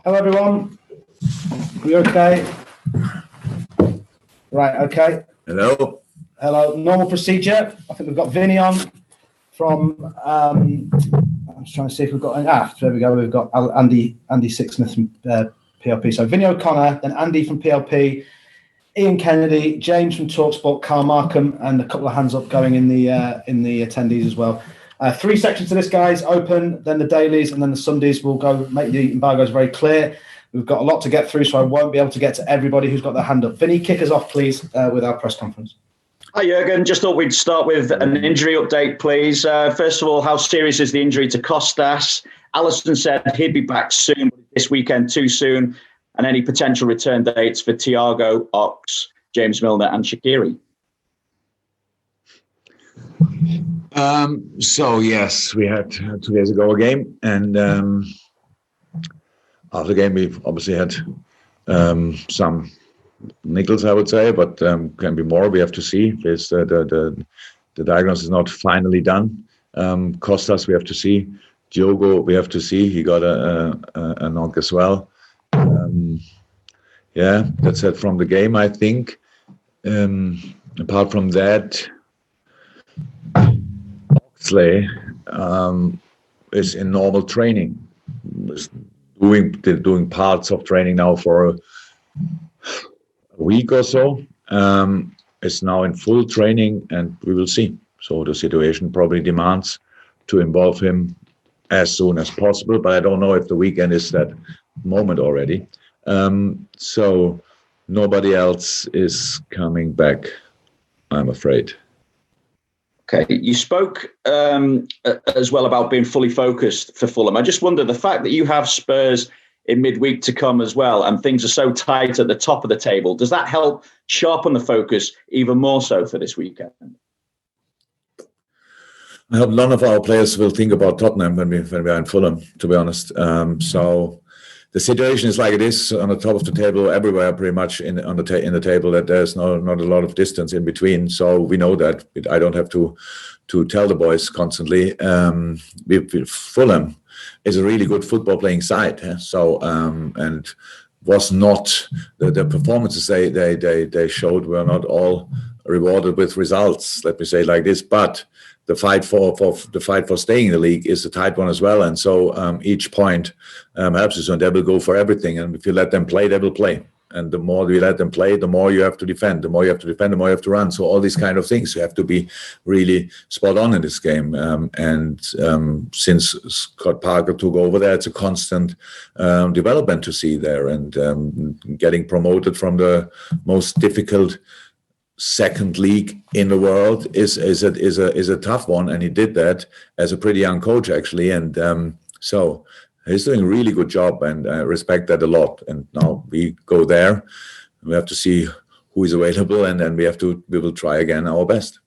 Hello, everyone. Are you okay? Right, okay. Hello. Hello. Normal procedure. I think we've got Vinny on from, I'm just trying to see if we've got, there we go. We've got Andy Sixsmith from PLP. So Vinny O'Connor, then Andy from PLP, Ian Kennedy, James from TalkSport, Carl Markham, and a couple of hands up going in the attendees as well. 3 sections to this, guys. Open, then the dailies, and then the Sundays. We'll go make the embargoes very clear. We've got a lot to get through, so I won't be able to get to everybody who's got their hand up. Vinny, kick us off, please, with our press conference. Hi, Jurgen. Just thought we'd start with an injury update, please. First of all, how serious is the injury to Costas? Alisson said he'd be back soon, but this weekend too soon. And any potential return dates for Thiago, Ox, James Milner and Shaqiri? So yes, we had 2 days ago a game, and after the game we've obviously had some niggles, I would say, but can be more. We have to see. There's the diagnosis is not finally done. Costas, we have to see. Diogo, we have to see. He got a knock as well. Yeah, that's it from the game, I think. Apart from that, Oxley is in normal training. They're doing parts of training now for a week or so. Is now in full training, and we will see. So the situation probably demands to involve him as soon as possible, but I don't know if the weekend is that moment already. So nobody else is coming back, I'm afraid. Okay, you spoke as well about being fully focused for Fulham. I just wonder, the fact that you have Spurs in midweek to come as well, and things are so tight at the top of the table, does that help sharpen the focus even more so for this weekend? I hope none of our players will think about Tottenham when we are in Fulham, to be honest. So the situation is like it is on the top of the table everywhere, pretty much in the table, that there's not a lot of distance in between. So we know that. I don't have to tell the boys constantly. Fulham is a really good football playing side. So and was not the performances they showed were not all rewarded with results. Let me say it like this, but the fight for staying in the league is a tight one as well, and so each point helps us, and they will go for everything. And if you let them play, they will play. And the more you let them play, the more you have to defend. The more you have to defend, the more you have to run. So all these kind of things, you have to be really spot on in this game. Since Scott Parker took over there, it's a constant development to see there, and getting promoted from the most difficult second league in the world is a tough one, and he did that as a pretty young coach actually, and so he's doing a really good job, and I respect that a lot. And now we go there, we have to see who is available, and then we will try again our best.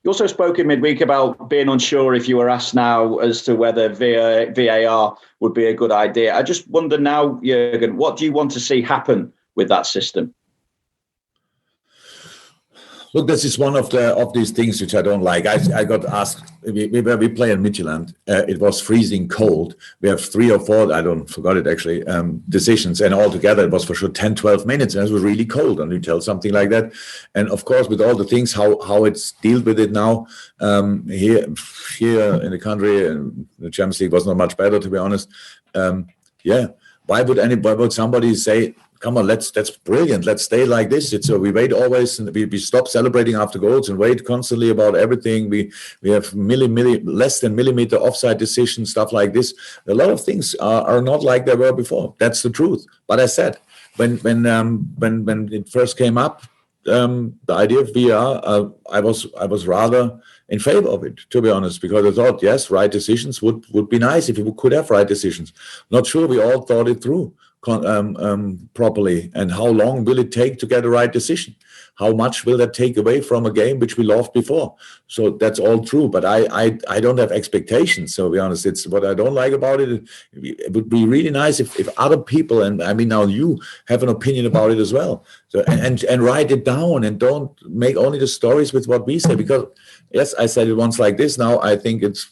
You also spoke in midweek about being unsure if you were asked now as to whether VAR would be a good idea. I just wonder now, Jurgen, what do you want to see happen with that system? Look, this is one of these things which I don't like. I got asked, we play in Midtjylland. It was freezing cold. We have 3 or 4, forgot it actually, decisions. And altogether it was for sure 10, 12 minutes. And it was really cold. And you tell something like that. And of course, with all the things, how it's dealt with it now, here in the country, the Champions League was not much better, to be honest. Why would somebody say, come on, that's brilliant. Let's stay like this. We wait always, and we stop celebrating after goals and wait constantly about everything. We have less than millimeter offside decisions, stuff like this. A lot of things are not like they were before. That's the truth. But I said when it first came up, the idea of VR, I was rather in favor of it, to be honest, because I thought, yes, right decisions would be nice if we could have right decisions. Not sure we all thought it through properly, and how long will it take to get a right decision? How much will that take away from a game which we loved before? So that's all true, but I don't have expectations, so to be honest. It's what I don't like about it. It would be really nice if other people, and I mean now you, have an opinion about it as well. So and write it down, and don't make only the stories with what we say, because yes, I said it once like this. Now I think it's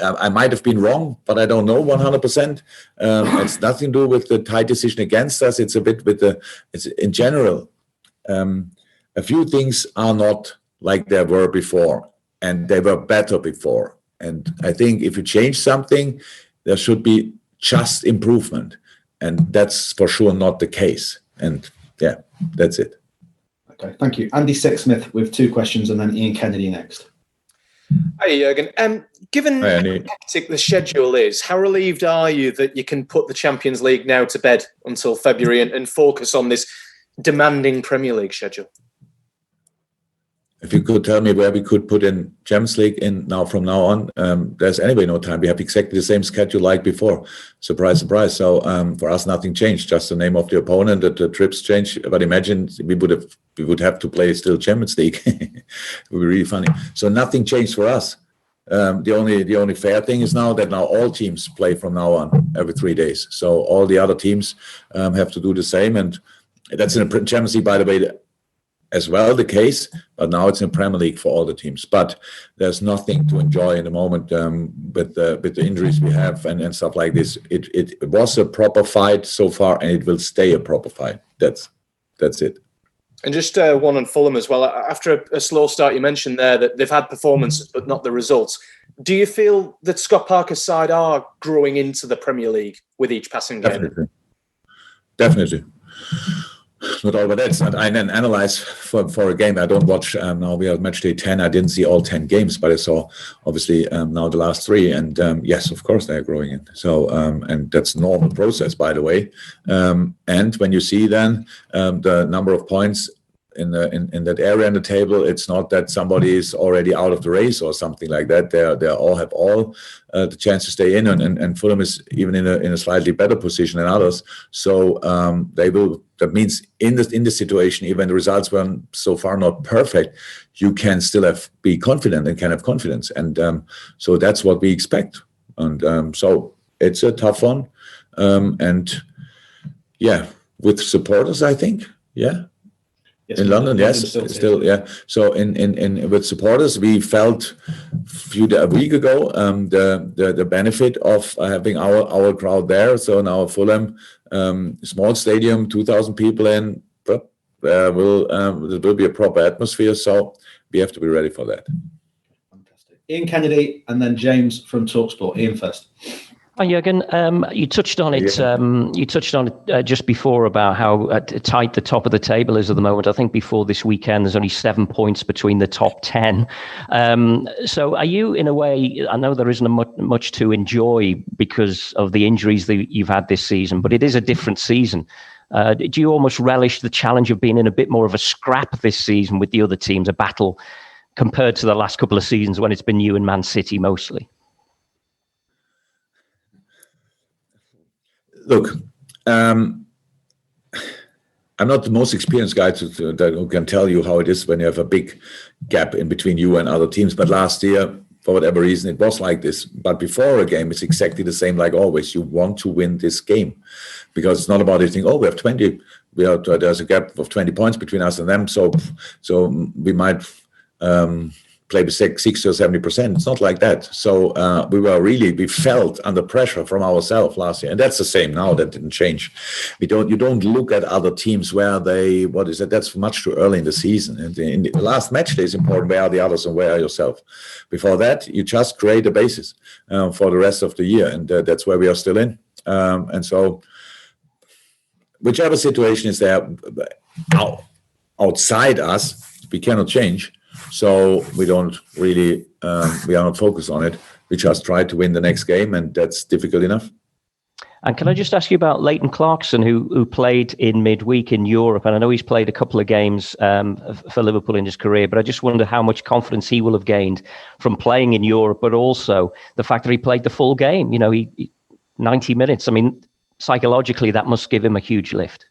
I might have been wrong, but I don't know 100%. It's nothing to do with the tight decision against us. It's a bit with it's in general. A few things are not like they were before, and they were better before. And I think if you change something, there should be just improvement. And that's for sure not the case. And yeah, that's it. Okay, thank you. Andy Sixsmith with 2 questions, and then Ian Kennedy next. Hi, Jurgen. Given how hectic the schedule is, how relieved are you that you can put the Champions League now to bed until February and focus on this demanding Premier League schedule? If you could tell me where we could put in Champions League from now on, there's anyway no time. We have exactly the same schedule like before. Surprise, surprise. So for us, nothing changed. Just the name of the opponent, the trips changed. But imagine we would have to play still Champions League. It would be really funny. So nothing changed for us. The only fair thing is now that all teams play from now on every 3 days. So all the other teams have to do the same, and that's in the Champions League, by the way, as well the case, but now it's in Premier League for all the teams. But there's nothing to enjoy in the moment with the injuries we have and stuff like this. It was a proper fight so far, and it will stay a proper fight. That's it. And just one on Fulham as well. After a slow start, you mentioned there that they've had performances, but not the results. Do you feel that Scott Parker's side are growing into the Premier League with each passing game? Definitely. Not all, but that's not. I then analyze for a game. I don't watch. Now we are match day 10. I didn't see all 10 games, but I saw obviously now the last 3. And yes, of course they are growing in. So and that's normal process, by the way. And when you see then the number of points in that area in the table, it's not that somebody is already out of the race or something like that. They all have the chance to stay in, and Fulham is even in a slightly better position than others. So they will. That means in this situation, even the results were so far not perfect, you can still be confident and can have confidence, and so that's what we expect. And so it's a tough one, and yeah, with supporters, I think, yeah. Yes, in London, yes, still, yeah. So in with supporters, we felt a week ago the benefit of having our crowd there. So now Fulham, small stadium, 2,000 people in, but there will be a proper atmosphere. So we have to be ready for that. Fantastic. Ian Kennedy, and then James from TalkSport. Ian first. Hi, Jurgen. You touched on it. You touched on it just before about how tight the top of the table is at the moment. I think before this weekend, there's only 7 points between the top 10. So, are you, in a way? I know there isn't much to enjoy because of the injuries that you've had this season, but it is a different season. Do you almost relish the challenge of being in a bit more of a scrap this season with the other teams, a battle, compared to the last couple of seasons when it's been you and Man City mostly? Look, I'm not the most experienced guy who can tell you how it is when you have a big gap in between you and other teams. But last year, for whatever reason, it was like this. But before a game, it's exactly the same like always. You want to win this game because it's not about anything. Oh, we have 20. There's a gap of 20 points between us and them. So we might play with 60 or 70%. It's not like that. So we felt under pressure from ourselves last year, and that's the same now. That didn't change. You don't look at other teams where that's much too early in the season. And in the last match day is important. Where are the others and where are yourself? Before that, you just create a basis for the rest of the year, and that's where we are still in. And so, whichever situation is there outside us, we cannot change. So we don't really, we are not focused on it. We just try to win the next game, and that's difficult enough. And can I just ask you about Leighton Clarkson, who played in midweek in Europe? And I know he's played a couple of games for Liverpool in his career, but I just wonder how much confidence he will have gained from playing in Europe, but also the fact that he played the full game. You know, he 90 minutes. I mean, psychologically, that must give him a huge lift.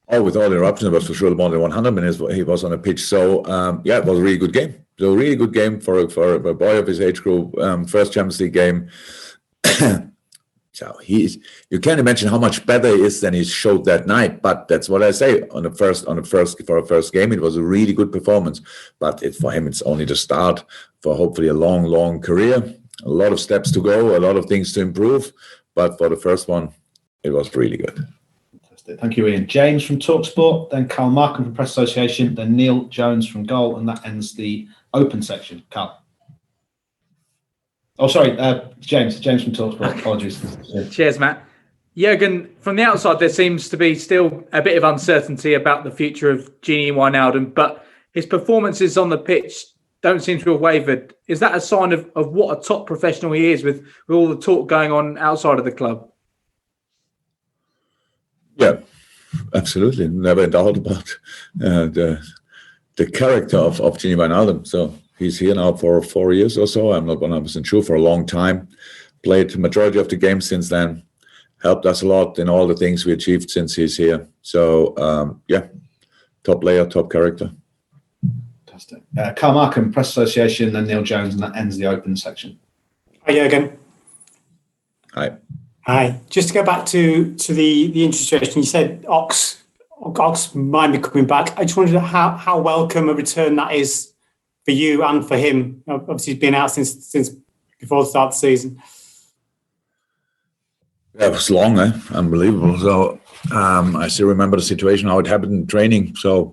Oh, with all the eruptions, but for sure more than 100 minutes he was on a pitch. So, it was a really good game. So a really good game for a boy of his age group. First Champions League game. So you can't imagine how much better he is than he showed that night. But that's what I say for a first game, it was a really good performance. But for him, it's only the start for hopefully a long, long career. A lot of steps to go, a lot of things to improve. But for the first one, it was really good. Fantastic. Thank you, Ian. James from TalkSport, then Carl Markham from Press Association, then Neil Jones from Goal, and that ends the open section. Carl. Oh, sorry, James from TalkSport. Apologies. Cheers, Matt. Jurgen, from the outside, there seems to be still a bit of uncertainty about the future of Gini Wijnaldum, but his performances on the pitch don't seem to have wavered. Is that a sign of what a top professional he is with all the talk going on outside of the club? Yeah, absolutely. Never a doubt about the character of Gini Wijnaldum. So he's here now for 4 years or so. I'm not 100% sure, for a long time. Played the majority of the games since then. Helped us a lot in all the things we achieved since he's here. So, top player, top character. Fantastic. Carl Markham, Press Association, then Neil Jones, and that ends the open section. Hi, Jurgen. Hi. Just to go back to the injury situation, you said Ox might be coming back. I just wondered how welcome a return that is for you and for him. Obviously, he's been out since before the start of the season. Yeah, it was long, unbelievable. So I still remember the situation, how it happened in training. So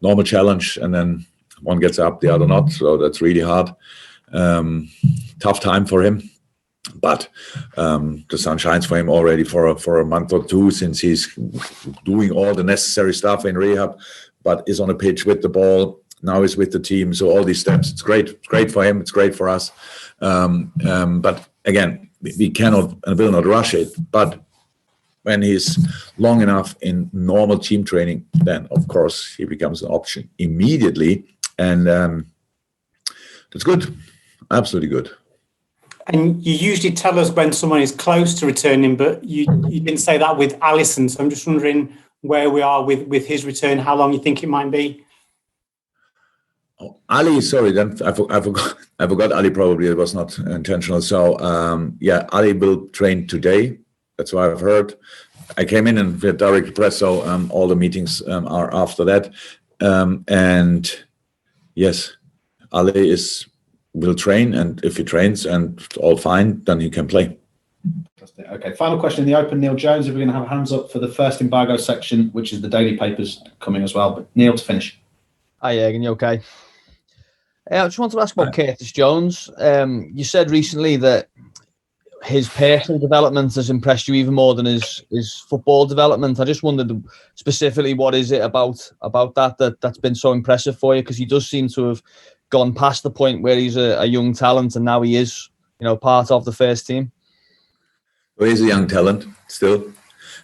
normal challenge, and then one gets up, the other not. So that's really hard. Tough time for him. But the sun shines for him already for a month or two, since he's doing all the necessary stuff in rehab, but is on a pitch with the ball. Now he's with the team. So all these steps, it's great. It's great for him. It's great for us. But again, we cannot and will not rush it. But when he's long enough in normal team training, then of course he becomes an option immediately. And that's good. Absolutely good. And you usually tell us when someone is close to returning, but you didn't say that with Alisson. So I'm just wondering where we are with his return, how long you think it might be. Oh, Ali, sorry, then I forgot Ali. Probably it was not intentional. So Ali will train today. That's what I've heard. I came in and with direct press, so all the meetings are after that. And yes, Ali will train, and if he trains and all fine, then he can play. Fantastic. Okay, final question in the open. Neil Jones, if we're going to have hands up for the first embargo section, which is the daily papers coming as well. But Neil, to finish. Hi, Jurgen, you okay? I just wanted to ask about Curtis Jones. You said recently that his personal development has impressed you even more than his football development. I just wondered specifically, what is it about that's been so impressive for you? Because he does seem to have gone past the point where he's a young talent, and now he is, part of the first team. Well, he's a young talent still.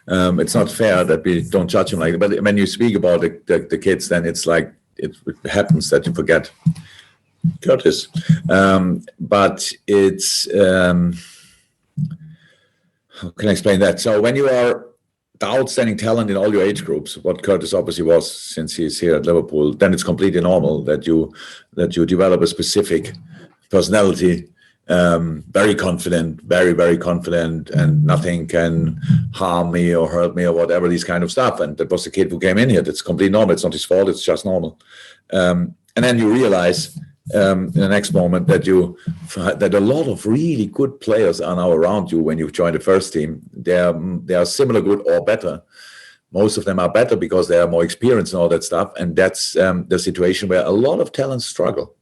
It's not fair that we don't judge him like that. But when you speak about the kids, then it's like it happens that you forget Curtis. But it's how can I explain that? So when you are the outstanding talent in all your age groups, what Curtis obviously was since he's here at Liverpool, then it's completely normal that you develop a specific personality, very confident, very, very confident, and nothing can harm me or hurt me or whatever, these kind of stuff. And that was the kid who came in here. That's completely normal. It's not his fault. It's just normal. And then you realize in the next moment that a lot of really good players are now around you when you join the first team. They are similar good or better. Most of them are better because they are more experienced and all that stuff. And that's the situation where a lot of talents struggle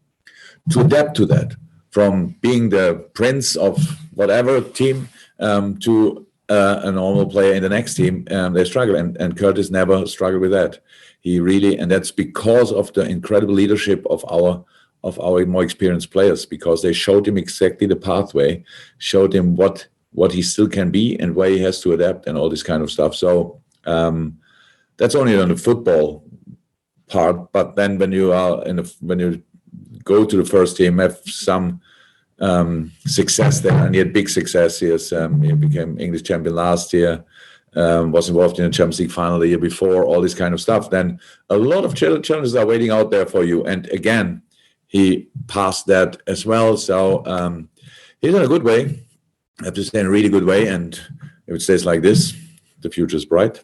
to adapt to that. From being the prince of whatever team to a normal player in the next team, they struggle. And Curtis never struggled with that. He really, and that's because of the incredible leadership of our more experienced players, because they showed him exactly the pathway, showed him what he still can be and where he has to adapt and all this kind of stuff. So that's only on the football part. But then when you go to the first team, have some success there, and he had big success. He became English champion last year, was involved in the Champions League final the year before, all this kind of stuff. Then a lot of challenges are waiting out there for you. And again, he passed that as well. So he's in a good way. have to stay in a really good way. And if it stays like this, the future is bright.